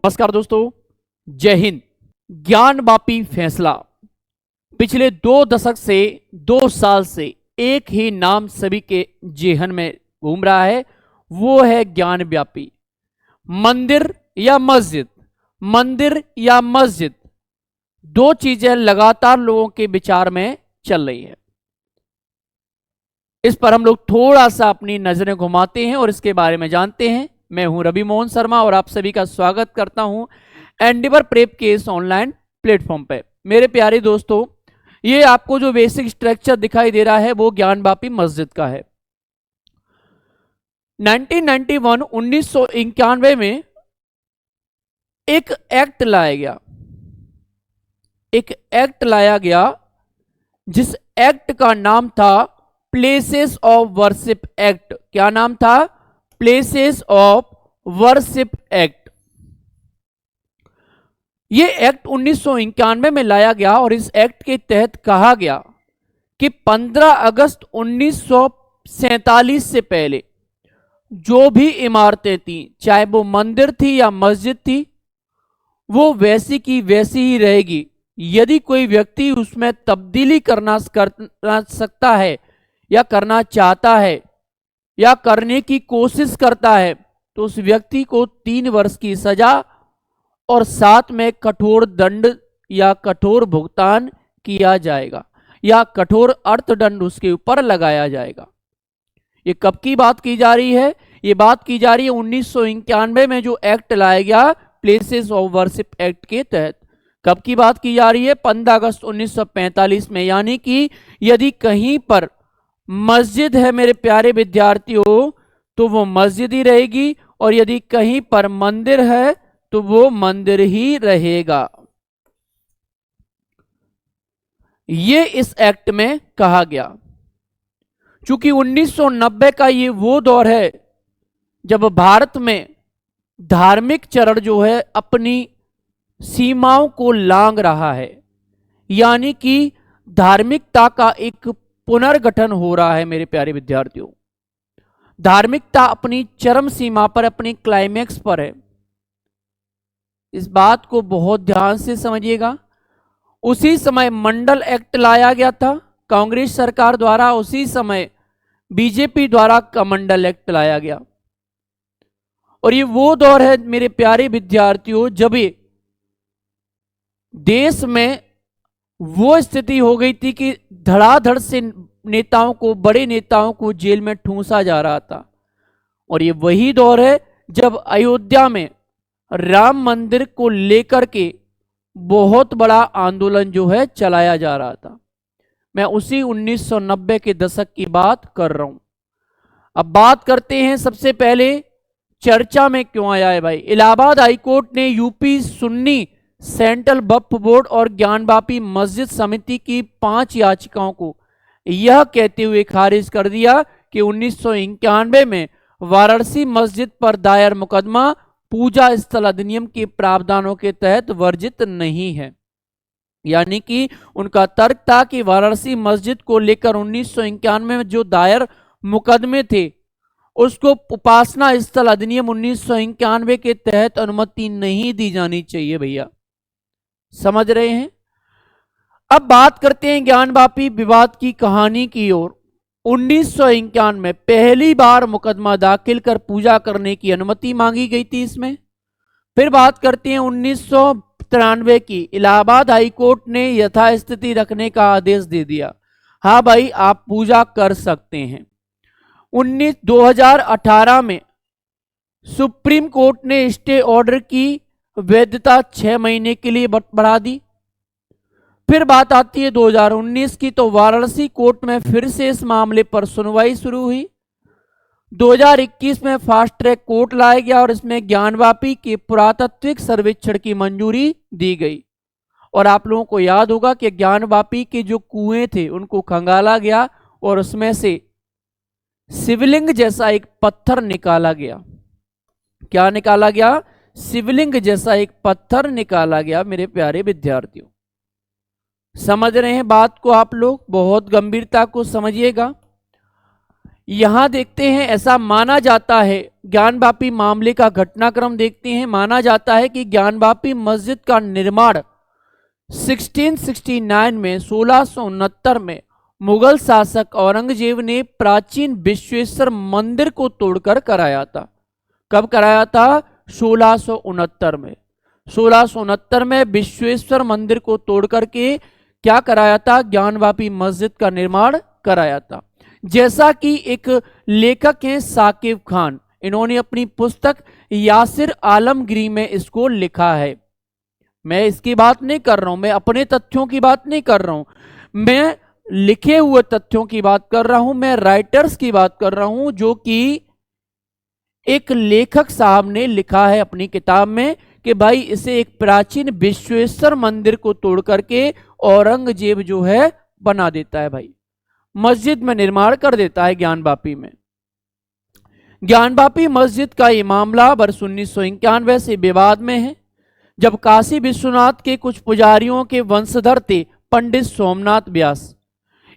नमस्कार दोस्तों, जय हिंद। ज्ञानवापी फैसला पिछले 2 दशक से 2 साल से एक ही नाम सभी के जेहन में घूम रहा है, वो है ज्ञानव्यापी। मंदिर या मस्जिद, मंदिर या मस्जिद, दो चीजें लगातार लोगों के विचार में चल रही है। इस पर हम लोग थोड़ा सा अपनी नजरें घुमाते हैं और इसके बारे में जानते हैं। मैं हूं रवि मोहन शर्मा और आप सभी का स्वागत करता हूं एंडिवर प्रेप के इस ऑनलाइन प्लेटफॉर्म पे। मेरे प्यारे दोस्तों, ये आपको जो बेसिक स्ट्रक्चर दिखाई दे रहा है वो ज्ञानवापी मस्जिद का है। 1991 में एक एक्ट लाया गया जिस एक्ट का नाम था प्लेसेस ऑफ वर्शिप एक्ट। क्या नाम था? Places of worship act. यह एक्ट 1991 में लाया गया और इस एक्ट के तहत कहा गया कि 15 अगस्त 1947 से पहले जो भी इमारतें थी, चाहे वो मंदिर थी या मस्जिद थी, वो वैसी की वैसी ही रहेगी। यदि कोई व्यक्ति उसमें तब्दीली करना सकता है या करना चाहता है या करने की कोशिश करता है तो उस व्यक्ति को 3 वर्ष की सजा और साथ में कठोर दंड या कठोर भुगतान किया जाएगा या कठोर अर्थदंड उसके ऊपर लगाया जाएगा। ये कब की बात की जा रही है? ये बात की जा रही है 1991 में जो एक्ट लाया गया प्लेसेस ऑफ वर्शिप एक्ट के तहत। कब की बात की जा रही है? 15 अगस्त 1945 में। यानी कि यदि कहीं पर मस्जिद है मेरे प्यारे विद्यार्थियों तो वो मस्जिद ही रहेगी और यदि कहीं पर मंदिर है तो वो मंदिर ही रहेगा। ये इस एक्ट में कहा गया। चूंकि 1990 का ये वो दौर है जब भारत में धार्मिक चरण जो है अपनी सीमाओं को लांघ रहा है, यानी कि धार्मिकता का एक पुनर्गठन हो रहा है मेरे प्यारे विद्यार्थियों। धार्मिकता अपनी चरम सीमा पर, अपनी क्लाइमेक्स पर है। इस बात को बहुत ध्यान से समझिएगा। उसी समय मंडल एक्ट लाया गया था कांग्रेस सरकार द्वारा, उसी समय बीजेपी द्वारा कमंडल एक्ट लाया गया। और ये वो दौर है मेरे प्यारे विद्यार्थियों जब देश में वो स्थिति हो गई थी कि धड़ाधड़ से नेताओं को, बड़े नेताओं को जेल में ठूंसा जा रहा था। और ये वही दौर है जब अयोध्या में राम मंदिर को लेकर के बहुत बड़ा आंदोलन जो है चलाया जा रहा था। मैं उसी 1990 के दशक की बात कर रहा हूं। अब बात करते हैं सबसे पहले चर्चा में क्यों आया है भाई। इलाहाबाद हाईकोर्ट ने यूपी सुन्नी सेंट्रल वक्फ बोर्ड और ज्ञानवापी मस्जिद समिति की 5 याचिकाओं को यह कहते हुए खारिज कर दिया कि 1991 में वाराणसी मस्जिद पर दायर मुकदमा पूजा स्थल अधिनियम के प्रावधानों के तहत वर्जित नहीं है। यानी कि उनका तर्क था कि वाराणसी मस्जिद को लेकर 1991 में जो दायर मुकदमे थे उसको उपासना स्थल अधिनियम 1991 के तहत अनुमति नहीं दी जानी चाहिए। भैया समझ रहे हैं? अब बात करते हैं ज्ञानवापी विवाद की कहानी की ओर। 1991 में पहली बार मुकदमा दाखिल कर पूजा करने की अनुमति मांगी गई थी इसमें। फिर बात करते हैं 1993 की। इलाहाबाद हाईकोर्ट ने यथास्थिति रखने का आदेश दे दिया, हाँ भाई आप पूजा कर सकते हैं। 2018 में सुप्रीम कोर्ट ने स्टे ऑर्डर की वैधता 6 महीने के लिए बढ़ा दी। फिर बात आती है 2019 की, तो वाराणसी कोर्ट में फिर से इस मामले पर सुनवाई शुरू हुई। 2021 में फास्ट ट्रैक कोर्ट लाया गया और इसमें ज्ञानवापी के पुरातात्विक सर्वेक्षण की मंजूरी दी गई। और आप लोगों को याद होगा कि ज्ञानवापी के जो कुएं थे उनको खंगाला गया और उसमें से शिवलिंग जैसा एक पत्थर निकाला गया। क्या निकाला गया? शिवलिंग जैसा एक पत्थर निकाला गया। मेरे प्यारे विद्यार्थियों समझ रहे हैं बात को? आप लोग बहुत गंभीरता को समझिएगा। यहां देखते हैं, ऐसा माना जाता है, ज्ञानवापी मामले का घटनाक्रम देखते हैं। माना जाता है कि ज्ञानवापी मस्जिद का निर्माण 1669 में 1669 में मुगल शासक औरंगजेब ने प्राचीन विश्वेश्वर मंदिर को तोड़कर कराया था। कब कराया था? 1669 में। 1669 में विश्वेश्वर मंदिर को तोड़ करके क्या कराया था? ज्ञानवापी मस्जिद का निर्माण कराया था। जैसा कि एक लेखक हैं साकिब खान, इन्होंने अपनी पुस्तक यासिर आलमगिरी में इसको लिखा है। मैं इसकी बात नहीं कर रहा हूं, मैं अपने तथ्यों की बात नहीं कर रहा हूं, मैं लिखे हुए तथ्यों की बात कर रहा हूं, मैं राइटर्स की बात कर रहा हूं, जो कि एक लेखक साहब ने लिखा है अपनी किताब में कि भाई इसे एक प्राचीन विश्वेश्वर मंदिर को तोड़ करके औरंगजेब जो है बना देता है, भाई मस्जिद में निर्माण कर देता है ज्ञानवापी में। ज्ञानवापी मस्जिद का ये मामला वर्ष 1991 से विवाद में है, जब काशी विश्वनाथ के कुछ पुजारियों के वंशधर थे पंडित सोमनाथ व्यास।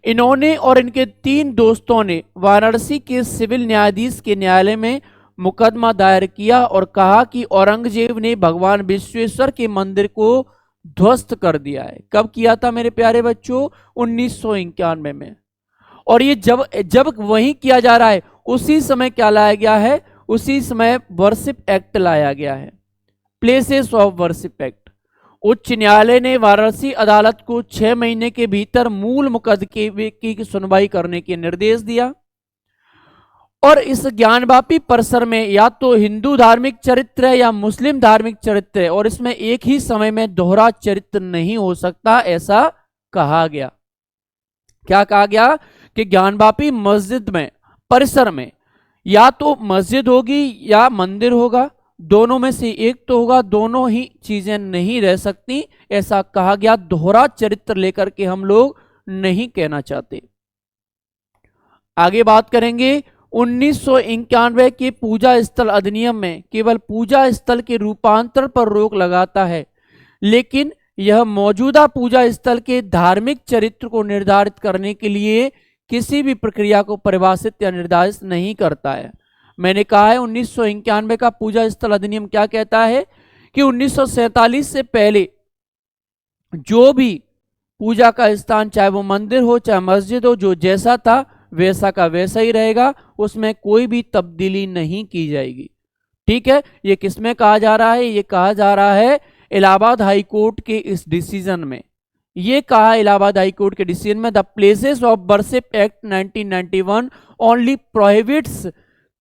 इन्होंने और इनके 3 दोस्तों ने वाराणसी के सिविल न्यायाधीश के न्यायालय में मुकदमा दायर किया और कहा कि औरंगजेब ने भगवान विश्वेश्वर के मंदिर को ध्वस्त कर दिया है। कब किया था मेरे प्यारे बच्चों? 1991 में। और ये जब वही किया जा रहा है, उसी समय क्या लाया गया है? उसी समय वर्शिप एक्ट लाया गया है, प्लेसेस ऑफ वर्शिप एक्ट। उच्च न्यायालय ने वाराणसी अदालत को 6 महीने के भीतर मूल मुकदमे की सुनवाई करने के निर्देश दिया और इस ज्ञानवापी परिसर में या तो हिंदू धार्मिक चरित्र है या मुस्लिम धार्मिक चरित्र है और इसमें एक ही समय में दोहरा चरित्र नहीं हो सकता, ऐसा कहा गया। क्या कहा गया? कि ज्ञानवापी मस्जिद में परिसर में या तो मस्जिद होगी या मंदिर होगा, दोनों में से एक तो होगा, दोनों ही चीजें नहीं रह सकती, ऐसा कहा गया। दोहरा चरित्र लेकर के हम लोग नहीं कहना चाहते। आगे बात करेंगे। 1991 के पूजा स्थल अधिनियम में केवल पूजा स्थल के रूपांतरण पर रोक लगाता है, लेकिन यह मौजूदा पूजा स्थल के धार्मिक चरित्र को निर्धारित करने के लिए किसी भी प्रक्रिया को परिभाषित या निर्धारित नहीं करता है। मैंने कहा है 1991 का पूजा स्थल अधिनियम क्या कहता है कि 1947 से पहले जो भी पूजा का स्थान, चाहे वो मंदिर हो चाहे मस्जिद हो, जो जैसा था वैसा का वैसा ही रहेगा, उसमें कोई भी तब्दीली नहीं की जाएगी। ठीक है, ये किसमें कहा जा रहा है? ये कहा जा रहा है इलाहाबाद हाई कोर्ट के इस डिसीजन में। ये कहा इलाहाबाद हाई कोर्ट के डिसीजन में, the places of worship act 1991 only prohibits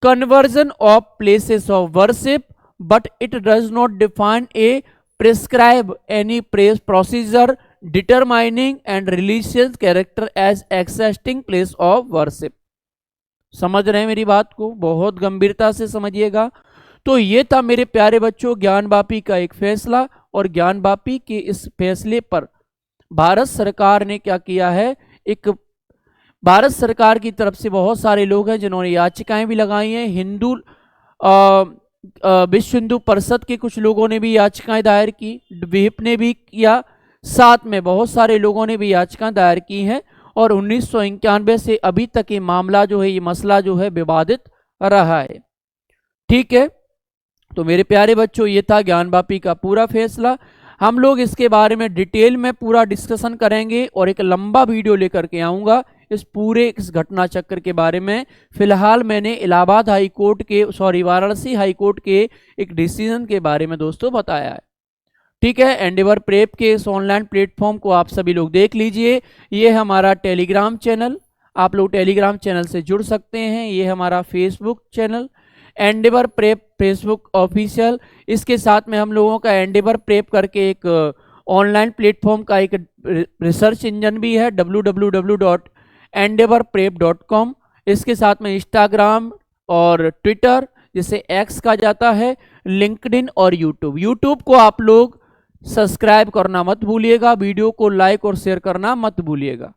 conversion of places of worship, but it does not define a prescribe any procedure determining and religious character as existing place of worship। समझ रहे हैं मेरी बात को? बहुत गंभीरता से समझिएगा। तो ये था मेरे प्यारे बच्चों ज्ञानवापी का एक फैसला, और ज्ञानवापी के इस फैसले पर भारत सरकार ने क्या किया है, एक भारत सरकार की तरफ से बहुत सारे लोग हैं जिन्होंने याचिकाएं भी लगाई हैं। विश्व हिंदू परिषद के कुछ लोगों ने भी याचिकाएं दायर की, विहिप ने भी किया, साथ में बहुत सारे लोगों ने भी याचिकाएं दायर की हैं, और 1991 से अभी तक ये मामला जो है, ये मसला जो है विवादित रहा है। ठीक है, तो मेरे प्यारे बच्चों ये था ज्ञानवापी का पूरा फैसला। हम लोग इसके बारे में डिटेल में पूरा डिस्कशन करेंगे और एक लंबा वीडियो लेकर के आऊँगा इस पूरे इस घटना चक्र के बारे में। फिलहाल मैंने इलाहाबाद हाई कोर्ट के वाराणसी हाई कोर्ट के एक डिसीजन के बारे में दोस्तों बताया है। ठीक है, एंडेवर प्रेप के इस ऑनलाइन प्लेटफॉर्म को आप सभी लोग देख लीजिए। ये हमारा टेलीग्राम चैनल, आप लोग टेलीग्राम चैनल से जुड़ सकते हैं। ये हमारा Facebook channel Endeavour prep Facebook official, इसके साथ में हम लोगों का एंडेवर प्रेप करके एक ऑनलाइन प्लेटफॉर्म का एक रिसर्च इंजन भी है www.endeavorprep.com। इसके साथ में इंस्टाग्राम और ट्विटर जिसे एक्स कहा जाता है, लिंक्डइन और यूट्यूब को आप लोग सब्सक्राइब करना मत भूलिएगा, वीडियो को लाइक और शेयर करना मत भूलिएगा।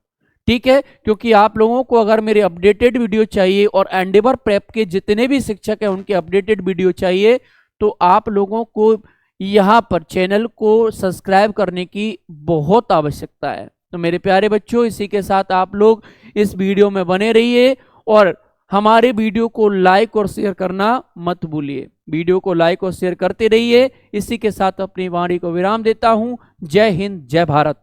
ठीक है, क्योंकि आप लोगों को अगर मेरे अपडेटेड वीडियो चाहिए और एंडेवर प्रेप के जितने भी शिक्षक हैं उनके अपडेटेड वीडियो चाहिए, तो आप लोगों को यहाँ पर चैनल को सब्सक्राइब करने की बहुत आवश्यकता है। तो मेरे प्यारे बच्चों, इसी के साथ आप लोग इस वीडियो में बने रहिए और हमारे वीडियो को लाइक और शेयर करना मत भूलिए। वीडियो को लाइक और शेयर करते रहिए। इसी के साथ अपनी वाणी को विराम देता हूं। जय हिंद, जय भारत।